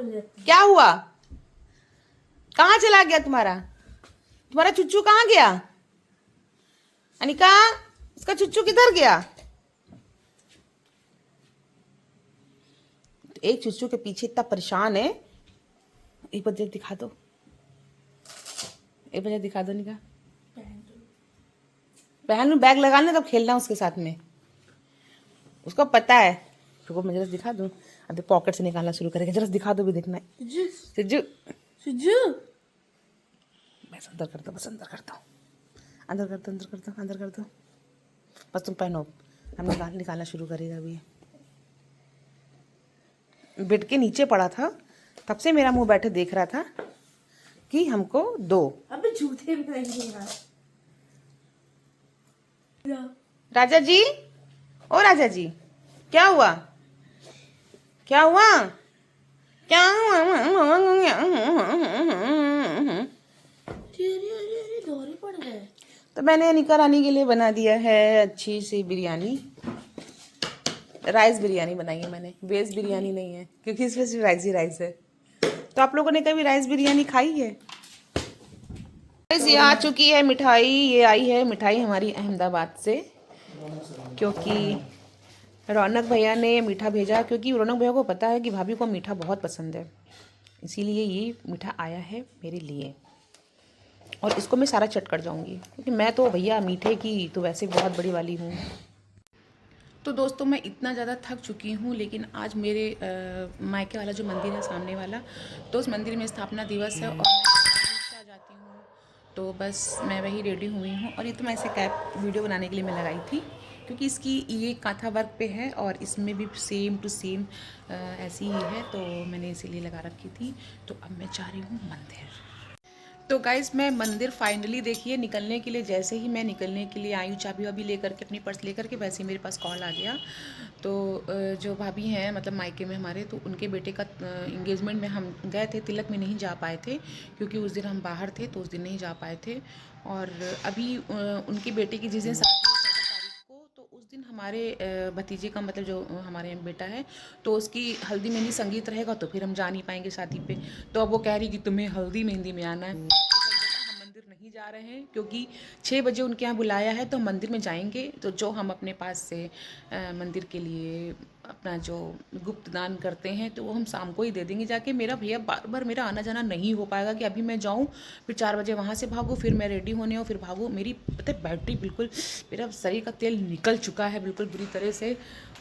क्या हुआ? कहाँ चला गया तुम्हारा चुच्चू कहाँ गया? अनिका, इसका चुच्चू किधर गया? एक चुच्चू के पीछे इतना परेशान है। एक बार दिखा दो, निका। पहन लूं, बैग लगा लें तब खेलना उसके साथ में। उसको पता है। रुको मैं जरा दिखा दूं। अब पॉकेट से निकालना शुरू करेगा। जरा दिखा दो भी, देखना है। सिज्जू बस अंदर कर दो, अंदर कर दो। बस तुम पहनो। हम निकालना शुरू करेगा अभी। बेड के नीचे पड़ा था, तब से मेरा मुंह बैठे देख रहा था कि हमको दो। अबे जूते भी नहीं यार। राजा जी, ओ राजा जी, क्या हुआ? दौरे पड़ गए। तो मैंने अनिका रानी के लिए बना दिया है अच्छी सी बिरयानी। राइस बिरयानी बनाई है मैंने, वेज बिरयानी नहीं है, क्योंकि इसमें सिर्फ राइस ही राइस है। तो आप लोगों ने कभी राइस बिरयानी खाई है? ये आ चुकी है मिठाई। ये आई है मिठाई हमारी अहमदाबाद से, क्योंकि रौनक भैया ने मीठा भेजा। क्योंकि रौनक भैया को पता है कि भाभी को मीठा बहुत पसंद है, इसीलिए ये मीठा आया है मेरे लिए। और इसको मैं सारा चट कर जाऊंगी, क्योंकि मैं तो भैया मीठे की तो वैसे बहुत बड़ी वाली हूँ। तो दोस्तों मैं इतना ज़्यादा थक चुकी हूँ, लेकिन आज मेरे मायके वाला जो मंदिर है सामने वाला, तो उस मंदिर में स्थापना दिवस है और मैं जाती हूँ। तो बस मैं वही रेडी हुई हूँ। और ये तो मैं ऐसे कैप वीडियो बनाने के लिए मैं लगाई थी, क्योंकि इसकी ये कांथा वर्क पे है और इसमें भी सेम टू सेम ऐसी ही है, तो मैंने इसीलिए लगा रखी थी। तो अब मैं जा रही हूँ मंदिर। तो गाइज़ मैं मंदिर फाइनली देखिए निकलने के लिए, जैसे ही मैं निकलने के लिए आई हूँ चाबी वाबी लेकर के, अपनी पर्स लेकर के, वैसे ही मेरे पास कॉल आ गया। तो जो भाभी हैं मतलब मायके में हमारे, तो उनके बेटे का इंगेजमेंट में हम गए थे, तिलक में नहीं जा पाए थे क्योंकि उस दिन हम बाहर थे, तो उस दिन नहीं जा पाए थे। और अभी उनके बेटे की जिस दिन शादी है 14 तारीख को, तो उस दिन हमारे भतीजे का मतलब जो हमारे बेटा है, तो उसकी हल्दी मेहंदी संगीत रहेगा, तो फिर हम जा नहीं पाएंगे शादी पे। तो अब वो कह रही कि तुम्हें हल्दी मेहंदी में आना है। हम मंदिर नहीं जा रहे हैं, क्योंकि 6 बजे उनके यहाँ बुलाया है, तो हम मंदिर में जाएंगे। तो जो हम अपने पास से मंदिर के लिए अपना जो गुप्त दान करते हैं, तो वो हम शाम को ही दे देंगे जाके। मेरा भैया बार बार मेरा आना जाना नहीं हो पाएगा कि अभी मैं जाऊँ फिर 4 बजे वहाँ से भागूँ, फिर मैं रेडी होने हो फिर भागूँ। मेरी पता है बैटरी बिल्कुल, मेरा शरीर का तेल निकल चुका है बिल्कुल बुरी तरह से,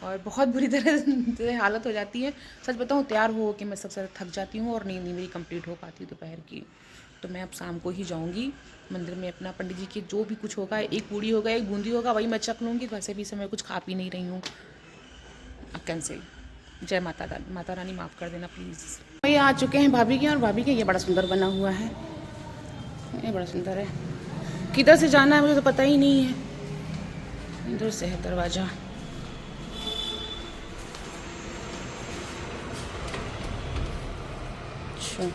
और बहुत बुरी तरह से हालत हो जाती है। सच बताऊँ तैयार हो कि मैं सबसे थक जाती हूँ और नींद नहीं मेरी कंप्लीट हो पाती दोपहर की। तो मैं अब शाम को ही जाऊंगी मंदिर में। अपना पंडित जी के जो भी कुछ होगा, एक पूड़ी होगा एक बूंदी होगा, वही मैं चख लूँगी। वैसे भी समय कुछ खा पी नहीं रही हूँ। अब कैंसिल। जय माता रानी माफ़ कर देना प्लीज़। ये आ चुके हैं भाभी के, और भाभी के ये बड़ा सुंदर बना हुआ है, ये बड़ा सुंदर है। किधर से जाना है मुझे तो पता ही नहीं है। इधर से है दरवाज़ा। अच्छा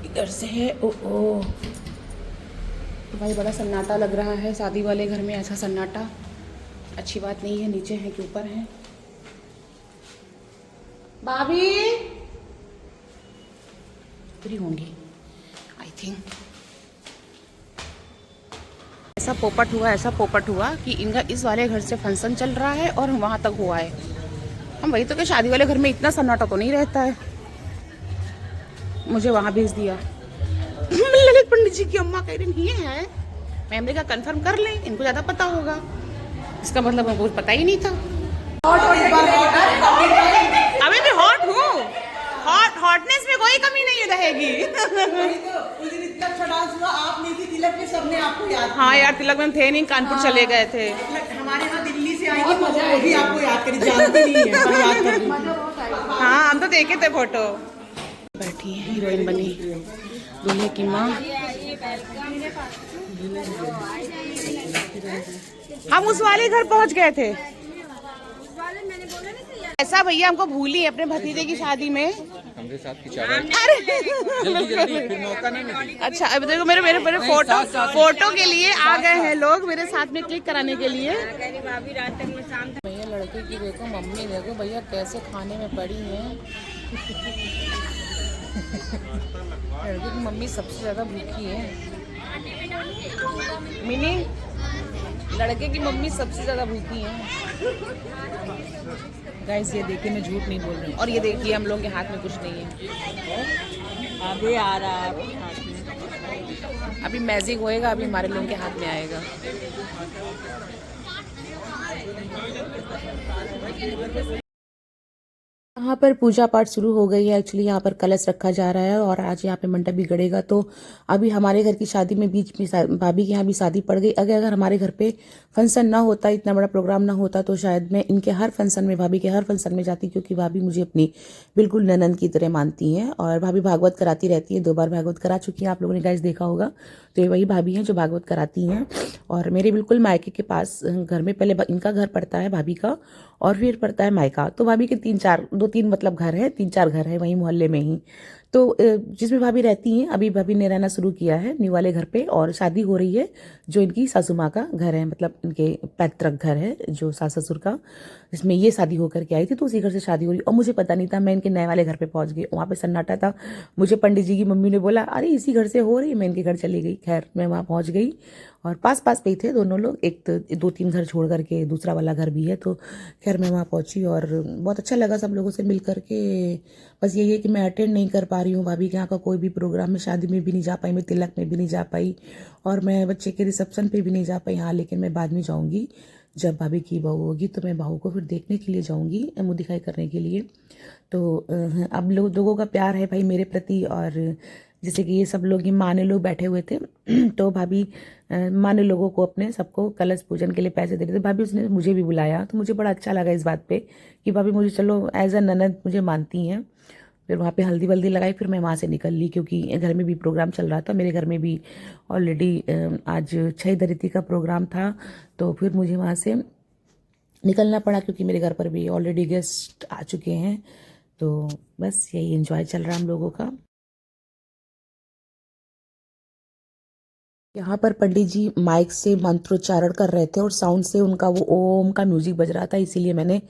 इधर से है। ओ भाई बड़ा सन्नाटा लग रहा है। शादी वाले घर में ऐसा सन्नाटा अच्छी बात नहीं है। नीचे है कि ऊपर है? भाभी फ्री होंगी आई थिंक। ऐसा पोपट हुआ कि इनका इस वाले घर से फंक्शन चल रहा है और वहाँ तक हुआ है। हम वही तो कि शादी वाले घर में इतना सन्नाटा तो नहीं रहता है। मुझे वहाँ भेज दिया। ललित पंडित जी की अम्मा कह रही नहीं है। मैंने कहा कंफर्म कर लें, इनको ज़्यादा पता होगा। इसका मतलब हमको पता ही नहीं था। अभी भी हॉट हूँ, हॉटनेस में कोई कमी नहीं रहेगी। इतना अच्छा डांस हुआ, आप नहीं थी तिलक में, सबने आपको याद। हाँ यार तिलक में थे नहीं, कानपुर चले गए थे। हमारे यहाँ दिल्ली से आई थी, वो भी आपको याद करी, जानती नहीं है पर याद कर रही थी। हाँ हम तो देखे थे फोटो। बैठी है हीरोइन बनी दूल्हे की माँ। हम उस वाले घर पहुंच गए थे। ऐसा भैया हमको भूली अपने भतीजे की शादी में हमारे साथ खिंचावा। अरे फिर मौका नहीं मिली। अच्छा अब देखो मेरे फोटो के लिए आ गए हैं लोग मेरे साथ में क्लिक कराने के लिए। भैया लड़के की देखो, मम्मी देखो भैया कैसे खाने में पड़ी हैं। लड़के की मम्मी सबसे ज़्यादा भूखी है। मिनी, लड़के की मम्मी सबसे ज़्यादा भूखी है। गाइस ये देखिए, मैं झूठ नहीं बोल रही हूँ। और ये देखिए, हम लोगों के हाथ में कुछ नहीं है। अभी आ रहा है आपके हाथ में। अभी मैजिक होएगा, अभी हमारे लोगों के हाथ में आएगा। यहाँ पर पूजा पाठ शुरू हो गई है। एक्चुअली यहाँ पर कलश रखा जा रहा है और आज यहाँ पे मंडप भी गड़ेगा। तो अभी हमारे घर की शादी में बीच में भाभी के यहाँ भी शादी पड़ गई। अगर हमारे घर पे फंक्शन ना होता, इतना बड़ा प्रोग्राम ना होता, तो शायद मैं इनके हर फंक्शन में, भाभी के हर फंक्शन में जाती, क्योंकि भाभी मुझे अपनी बिल्कुल ननद की तरह मानती हैं। और भाभी भागवत कराती रहती है, 2 बार भागवत करा चुकी हैं, आप लोगों ने गाइस देखा होगा। तो ये वही भाभी हैं जो भागवत कराती हैं। और मेरे बिल्कुल मायके के पास घर में पहले इनका घर पड़ता है, भाभी का, और फिर पड़ता है मायका। तो भाभी के 2-3 मतलब घर है, 3-4 घर है वहीं मोहल्ले में ही। तो जिसमें भाभी रहती हैं, अभी भाभी ने रहना शुरू किया है न्यू वाले घर पे, और शादी हो रही है जो इनकी सासू माँ का घर है, मतलब इनके पैतृक घर है जो सास ससुर का, जिसमें ये शादी होकर के आई थी। तो उसी घर से शादी हो रही, और मुझे पता नहीं था। मैं इनके नए वाले घर पे पहुंच गई, वहाँ पे सन्नाटा था। मुझे पंडित जी की मम्मी ने बोला, अरे इसी घर से हो रही है। मैं इनके घर चली गई। खैर मैं वहाँ पहुँच गई, और पास पास पे ही थे दोनों लोग, एक तो 2-3 घर छोड़ करके दूसरा वाला घर भी है। तो खैर मैं वहाँ पहुँची और बहुत अच्छा लगा सब लोगों से मिल करके। बस यही है कि मैं अटेंड नहीं कर पा रही हूँ भाभी के यहाँ का कोई भी प्रोग्राम। में शादी में भी नहीं जा पाई, मैं तिलक में भी नहीं जा पाई, और मैं बच्चे के रिसेप्शन पे भी नहीं जा पाई। हाँ, लेकिन मैं बाद में जाऊँगी, जब भाभी की बहू होगी तो मैं बहू को फिर देखने के लिए जाऊँगी, मुँह दिखाई करने के लिए। तो अब लोगों का प्यार है भाई मेरे प्रति। और जैसे कि ये सब लोग, ये माँ ने लोग बैठे हुए थे तो भाभी माँ ने लोगों को, अपने सबको कलश पूजन के लिए पैसे दे रहे थे। भाभी उसने मुझे भी बुलाया, तो मुझे बड़ा अच्छा लगा इस बात पे कि भाभी मुझे, चलो एज अ ननद मुझे मानती हैं। फिर वहाँ पे हल्दी वल्दी लगाई, फिर मैं वहाँ से निकल ली, क्योंकि घर में भी प्रोग्राम चल रहा था। मेरे घर में भी ऑलरेडी आज 6 धरित्री का प्रोग्राम था। तो फिर मुझे वहाँ से निकलना पड़ा, क्योंकि मेरे घर पर भी ऑलरेडी गेस्ट आ चुके हैं। तो बस यही एंजॉय चल रहा है हम लोगों का। यहाँ पर पंडित जी माइक से मंत्रोच्चारण कर रहे थे, और साउंड से उनका वो ओम का म्यूजिक बज रहा था। इसीलिए मैंने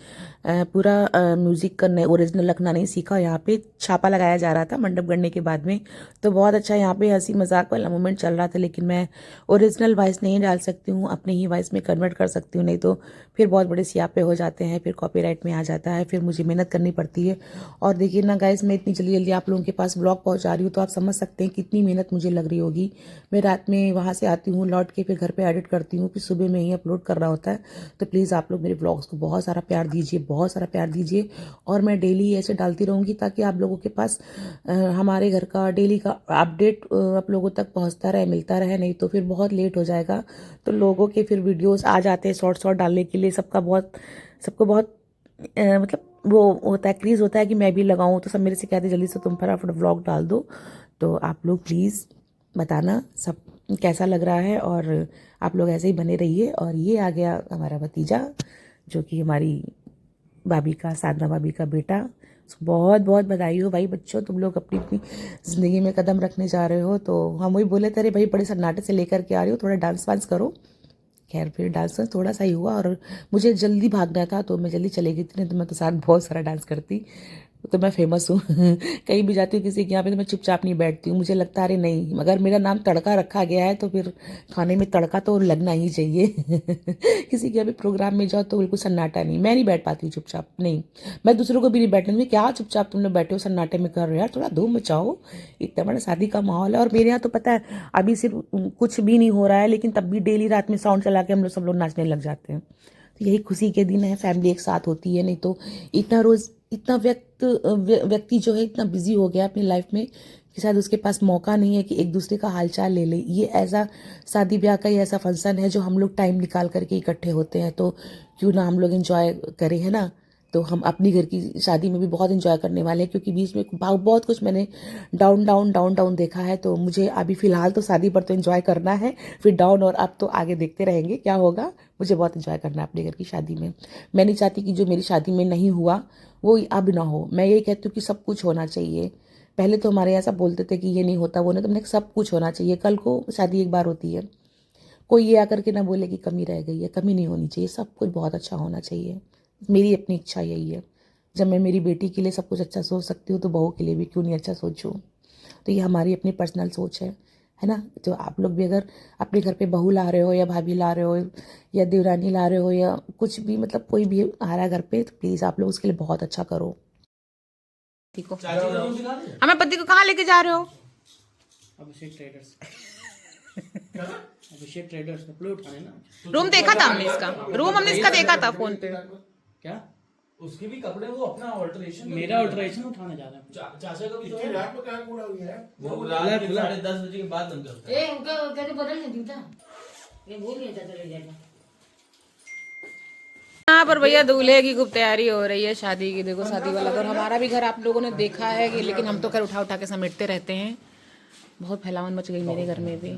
पूरा म्यूजिक का ओरिजिनल रखना नहीं सीखा। यहाँ पे छापा लगाया जा रहा था मंडप गढ़ने के बाद में। तो बहुत अच्छा यहाँ पे हंसी मजाक वाला मोमेंट चल रहा था, लेकिन मैं ओरिजिनल वॉइस नहीं डाल सकती हूँ, अपने ही वॉइस में कन्वर्ट कर सकती हूँ, नहीं तो फिर बहुत बड़े सियापे हो जाते हैं, फिर कॉपीराइट में आ जाता है, फिर मुझे मेहनत करनी पड़ती है। और देखिए ना गाइस, मैं इतनी जल्दी जल्दी आप लोगों के पास व्लॉग पहुँचा रही हूँ, तो आप समझ सकते हैं कितनी मेहनत मुझे लग रही होगी। मैं रात में वहाँ से आती हूँ, लौट के फिर घर पे एडिट करती हूँ, फिर सुबह में ही अपलोड करना होता है। तो प्लीज़ आप लोग मेरे व्लॉग्स को बहुत सारा प्यार दीजिए, बहुत सारा प्यार दीजिए। और मैं डेली ऐसे डालती रहूँगी, ताकि आप लोगों के पास हमारे घर का डेली का अपडेट आप लोगों तक पहुँचता रहे, मिलता रहे। नहीं तो फिर बहुत लेट हो जाएगा। तो लोगों के फिर वीडियोज़ आ जाते हैं शॉर्ट डालने के लिए, सबको बहुत मतलब वो होता है, क्रेज़ होता है कि मैं भी लगाऊं। तो सब मेरे से कहते जल्दी से तुम फटाफट व्लॉग डाल दो। तो आप लोग प्लीज़ बताना सब कैसा लग रहा है, और आप लोग ऐसे ही बने रहिए। और ये आ गया हमारा भतीजा, जो कि हमारी भाभी का, साधना भाभी का बेटा। उसको बहुत बहुत बधाई हो भाई बच्चों, तुम लोग अपनी अपनी ज़िंदगी में कदम रखने जा रहे हो। तो हम वही बोले थे, अरे भाई बड़े सन्नाटे से लेकर के आ रही हो, थोड़ा डांस वांस करो। खैर फिर डांस थोड़ा सा ही हुआ, और मुझे जल्दी भागना था तो मैं जल्दी चली गई थी, नहीं तो मैं तो साथ बहुत सारा डांस करती। तो मैं फेमस हूँ कहीं भी जाती हूँ किसी के यहाँ पे, तो मैं चुपचाप नहीं बैठती हूँ। मुझे लगता है अरे नहीं, मगर मेरा नाम तड़का रखा गया है, तो फिर खाने में तड़का तो लगना ही चाहिए किसी के यहाँ पे प्रोग्राम में जाओ तो बिल्कुल सन्नाटा नहीं, मैं नहीं बैठ पाती हूँ चुपचाप, नहीं। मैं दूसरों को भी नहीं बैठने दूँगी, क्या चुपचाप तुम लोग बैठे हो सन्नाटे में कर रहे हो यार, थोड़ा धूम मचाओ। इतना बड़ा शादी का माहौल है। और मेरे यहाँ तो पता है अभी सिर्फ कुछ भी नहीं हो रहा है, लेकिन तब भी डेली रात में साउंड चला के हम लोग सब लोग नाचने लग जाते हैं। तो यही खुशी के दिन है, फैमिली एक साथ होती है। नहीं तो इतना व्यक्ति जो है इतना बिजी हो गया अपनी लाइफ में कि शायद उसके पास मौका नहीं है कि एक दूसरे का हालचाल ले ले। ये ऐसा शादी ब्याह का ही ऐसा फंक्शन है जो हम लोग टाइम निकाल करके इकट्ठे होते हैं, तो क्यों ना हम लोग एंजॉय करें, है ना। तो हम अपनी घर की शादी में भी बहुत एंजॉय करने वाले हैं, क्योंकि बीच में बहुत कुछ मैंने डाउन देखा है। तो मुझे अभी फिलहाल तो शादी पर तो एंजॉय करना है, फिर डाउन, और अब तो आगे देखते रहेंगे क्या होगा। मुझे बहुत एंजॉय करना है अपने घर की शादी में। मैं नहीं चाहती कि जो मेरी शादी में नहीं हुआ वो अब ना हो। मैं यही कहती हूँ कि सब कुछ होना चाहिए। पहले तो हमारे यहाँ सब बोलते थे कि ये नहीं होता, वो नहीं, तो मैंने सब कुछ होना चाहिए। कल को शादी एक बार होती है, कोई ये आकर के ना बोले कि कमी रह गई है। कमी नहीं होनी चाहिए, सब कुछ बहुत अच्छा होना चाहिए। मेरी अपनी इच्छा यही है। जब मैं मेरी बेटी के लिए सब कुछ अच्छा सोच सकती हूँ तो बहू के लिए भी क्यों नहीं अच्छा सोचूँ। तो ये हमारी अपनी पर्सनल सोच है ना। तो आप लोग भी अगर अपने घर पे बहू ला रहे हो या भाभी ला रहे हो या देवरानी ला रहे हो या कुछ भी मतलब कोई भी आ रहा है घर पे, तो प्लीज़ आप लोग उसके लिए बहुत अच्छा करो। ठीक हो, हमें पति को कहाँ लेके जा रहे हो? अभिषेक ट्रेडर्स अभिषेक ट्रेडर्स कपड़े उठाने ना। रूम देखा था हमने इसका, रूम हमने इसका देखा था फोन पे। क्या उसके भी कपड़े, वो अपना ऑल्टरेशन, मेरा ऑल्टरेशन उठाने जा रहा है। चाचा का भी तो इतनी रात को क्या कूड़ा हुआ है? वो रात के 10:30 बजे के बाद बंद करता है। उनका कहते बदल नहीं जूता, ये भूल गया था चले जाएगा। यहाँ पर भैया दूल्हे की खूब तैयारी हो रही है शादी की। देखो शादी वाला घर, हमारा भी घर आप लोगों ने देखा है कि, लेकिन हम तो घर उठा उठा के समेटते रहते हैं। बहुत फैलावन मच गई मेरे घर में भी।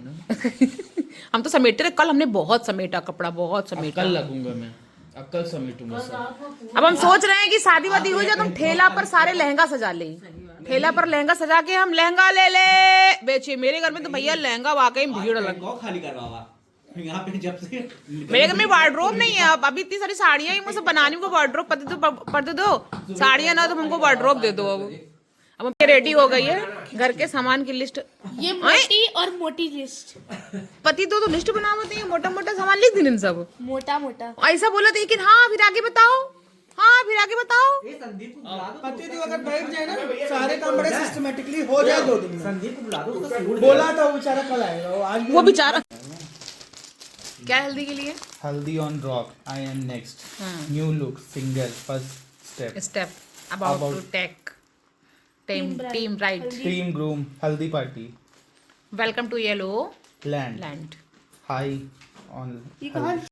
हम तो समेटते रहे, कल हमने बहुत समेटा कपड़ा, बहुत समेटा। कल लगूंगा मैं, अब कल समेटूंगा सब। अब हम सोच रहे हैं कि शादी वादी हो जाए तो हम ठेला पर सारे लहंगा सजा ले, ठेला पर लहंगा सजा के हम लहंगा ले ले बेचे। मेरे घर में तो भैया लहंगा वाकई भीड़ लग, खाली करवा यहाँ पे जब से मेरे घर में वार्डरोब नहीं है। अब अभी इतनी सारी साड़ियां ही मुझे बनानी को वार्डरोब पड़ दो साड़ियां ना, तो हमको वार्डरोब दे दो। अब ये रेडी हो गई है, घर के सामान की लिस्ट। ये मोटी और मोटी लिस्ट। पति तो लिस्ट बनावत नहीं, मोटा मोटा सामान लिख दिन सब मोटा मोटा ऐसा बोला था। लेकिन हाँ फिर आगे बताओ, हाँ फिर आगे बताओ। पति तो अगर बैठ जाए ना सारे काम बड़े सिस्टमेटिकली हो जाए 2 दिन में। संदीप को बुला दो, उसका सूट बोला था वो बेचारा कल आएगा, वो आज भी वो बेचारा क्या हल्दी के लिए Haldi on rock. I am next. New look, single, first step. Step about to take team right. Team groom, Haldi party. Welcome to yellow Land. Land. High on.